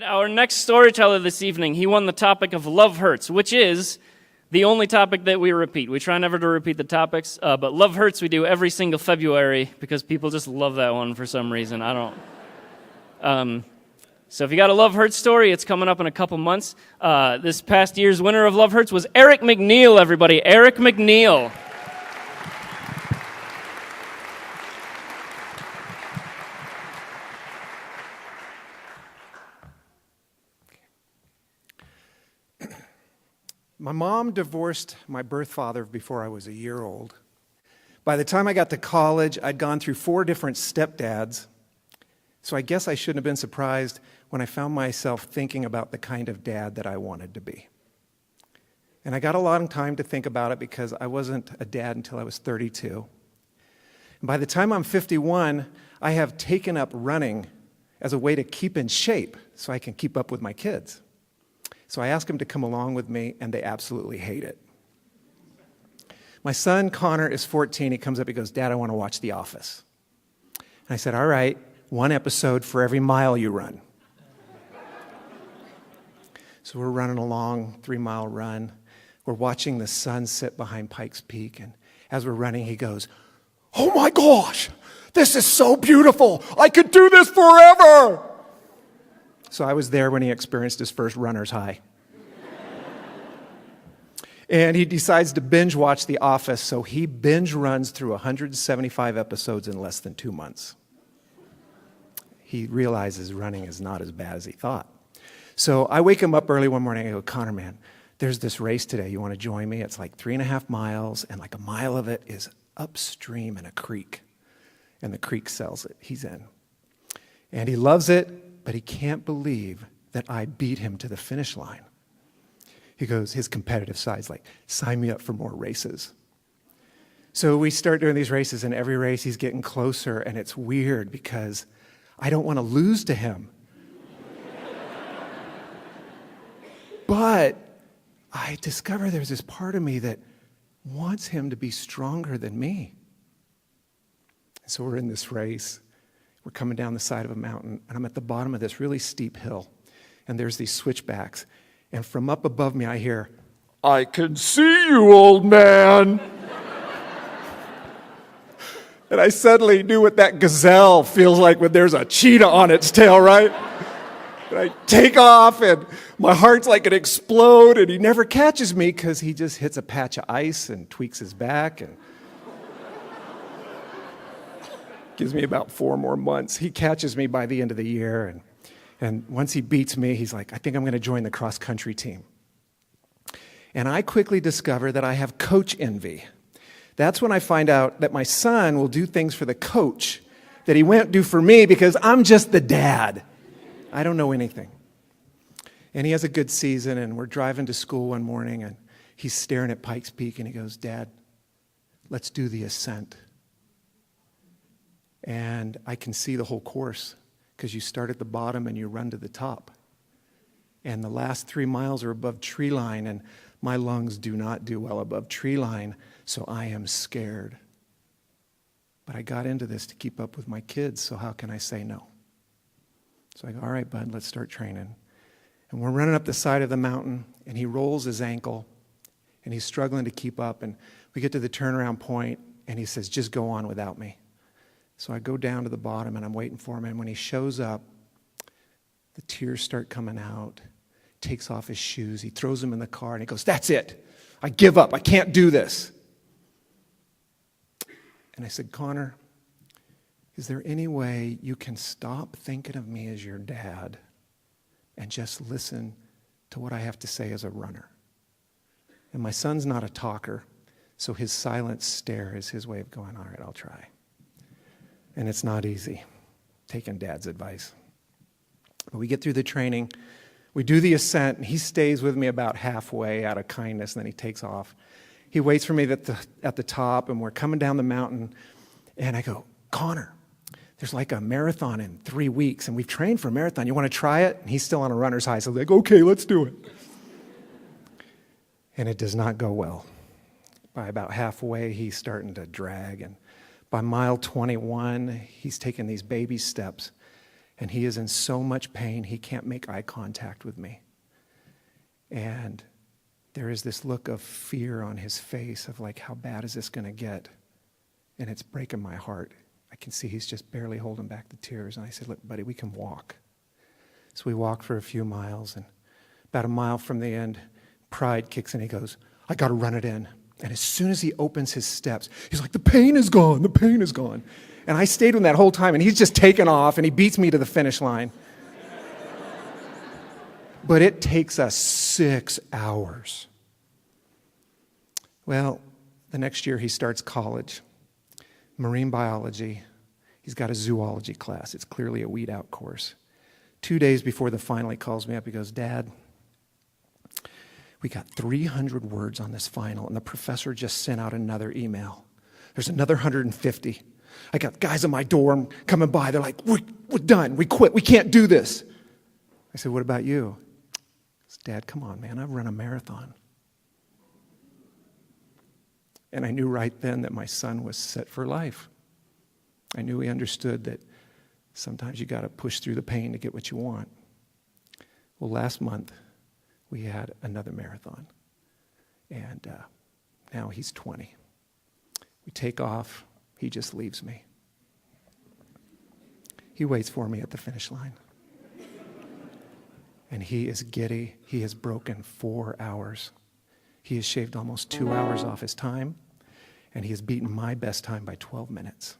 right, our next storyteller this evening, he won the topic of Love Hurts, which is the only topic that we repeat. We try never to repeat the topics, but Love Hurts we do every single February because people just love that one for some reason. I don't. So if you got a Love Hurts story, it's coming up in a couple months. This past year's winner of Love Hurts was Eric McNeil, everybody. Eric McNeil. My mom divorced my birth father before I was a year old. By the time I got to college, I'd gone through 4 different stepdads, so I guess I shouldn't have been surprised when I found myself thinking about the kind of dad that I wanted to be. And I got a long time to think about it because I wasn't a dad until I was 32. And by the time I'm 51, I have taken up running as a way to keep in shape so I can keep up with my kids. So I asked them to come along with me, and they absolutely hate it. My son, Connor, is 14. He comes up, he goes, "Dad, I want to watch The Office." And I said, "All right, 1 episode for every mile you run." So we're running along, 3-mile run. We're watching the sun sit behind Pikes Peak, and as we're running, he goes, "Oh my gosh, this is so beautiful. I could do this forever." So I was there when he experienced his first runner's high. And he decides to binge watch The Office, so he binge runs through 175 episodes in less than 2 months. He realizes running is not as bad as he thought. So I wake him up early one morning, I go, "Connor, man, there's this race today. You want to join me? It's like 3.5 miles, and like a mile of it is upstream in a creek. And the creek sells it. He's in. And he loves it, but he can't believe that I beat him to the finish line." He goes, his competitive side's like, "Sign me up for more races." So we start doing these races, and every race he's getting closer, and it's weird because I don't want to lose to him. But I discover there's this part of me that wants him to be stronger than me. So we're in this race. We're coming down the side of a mountain, and I'm at the bottom of this really steep hill, and there's these switchbacks. And from up above me, I hear, "I can see you, old man." And I suddenly knew what that gazelle feels like when there's a cheetah on its tail, right? And I take off, and my heart's like it explode, and he never catches me because he just hits a patch of ice and tweaks his back and gives me about 4 more months. He catches me by the end of the year, and once he beats me, he's like, "I think I'm going to join the cross-country team." And I quickly discover that I have coach envy. That's when I find out that my son will do things for the coach that he won't do for me because I'm just the dad. I don't know anything. And he has a good season, and we're driving to school one morning, and he's staring at Pikes Peak, and he goes, "Dad, let's do the ascent." And I can see the whole course because you start at the bottom and you run to the top. And the last 3 miles are above tree line, and my lungs do not do well above tree line, so I am scared. But I got into this to keep up with my kids, so how can I say no? So I go, "All right, bud, let's start training." And we're running up the side of the mountain, and he rolls his ankle, and he's struggling to keep up. And we get to the turnaround point, and he says, "Just go on without me." So I go down to the bottom, and I'm waiting for him. And when he shows up, the tears start coming out. Takes off his shoes. He throws them in the car, and he goes, "That's it. I give up. I can't do this." And I said, "Connor, is there any way you can stop thinking of me as your dad and just listen to what I have to say as a runner?" And my son's not a talker, so his silent stare is his way of going, "All right, I'll try." And it's not easy, taking Dad's advice. But we get through the training. We do the ascent, and he stays with me about halfway out of kindness, and then he takes off. He waits for me at the top, and we're coming down the mountain, and I go, "Connor, there's like a marathon in 3 weeks, and we've trained for a marathon. You want to try it?" And he's still on a runner's high, so I'm like, "Okay, let's do it." And it does not go well. By about halfway, he's starting to drag, and by mile 21, he's taking these baby steps. And he is in so much pain, he can't make eye contact with me. And there is this look of fear on his face of like, how bad is this going to get? And it's breaking my heart. I can see he's just barely holding back the tears. And I said, look, buddy, we can walk. So we walked for a few miles, and about a mile from the end, pride kicks in. He goes, I got to run it in. And as soon as he opens his steps, he's like, the pain is gone, the pain is gone. And I stayed with him that whole time, and he's just taken off, and he beats me to the finish line. But it takes us 6 hours. Well, the next year he starts college, marine biology. He's got a zoology class. It's clearly a weed-out course. 2 days before the final, he calls me up. He goes, Dad, we got 300 words on this final, and the professor just sent out another email. There's another 150. I got guys at my door. I'm coming by. They're like, we're done. We quit. We can't do this. I said, what about you? He said, Dad, come on, man. I've run a marathon. And I knew right then that my son was set for life. I knew he understood that sometimes you got to push through the pain to get what you want. Well, last month, we had another marathon. And now he's 20. We take off. He just leaves me. He waits for me at the finish line. And he is giddy. He has broken 4 hours. He has shaved almost 2 hours off his time. And he has beaten my best time by 12 minutes.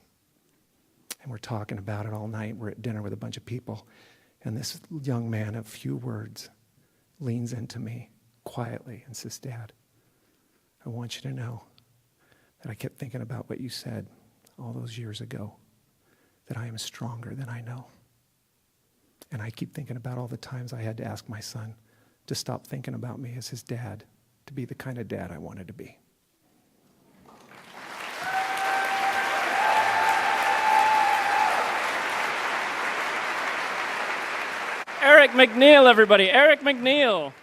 And we're talking about it all night. We're at dinner with a bunch of people. And this young man of few words leans into me quietly and says, Dad, I want you to know that I kept thinking about what you said all those years ago, that I am stronger than I know. And I keep thinking about all the times I had to ask my son to stop thinking about me as his dad, to be the kind of dad I wanted to be. Eric McNeil, everybody. Eric McNeil.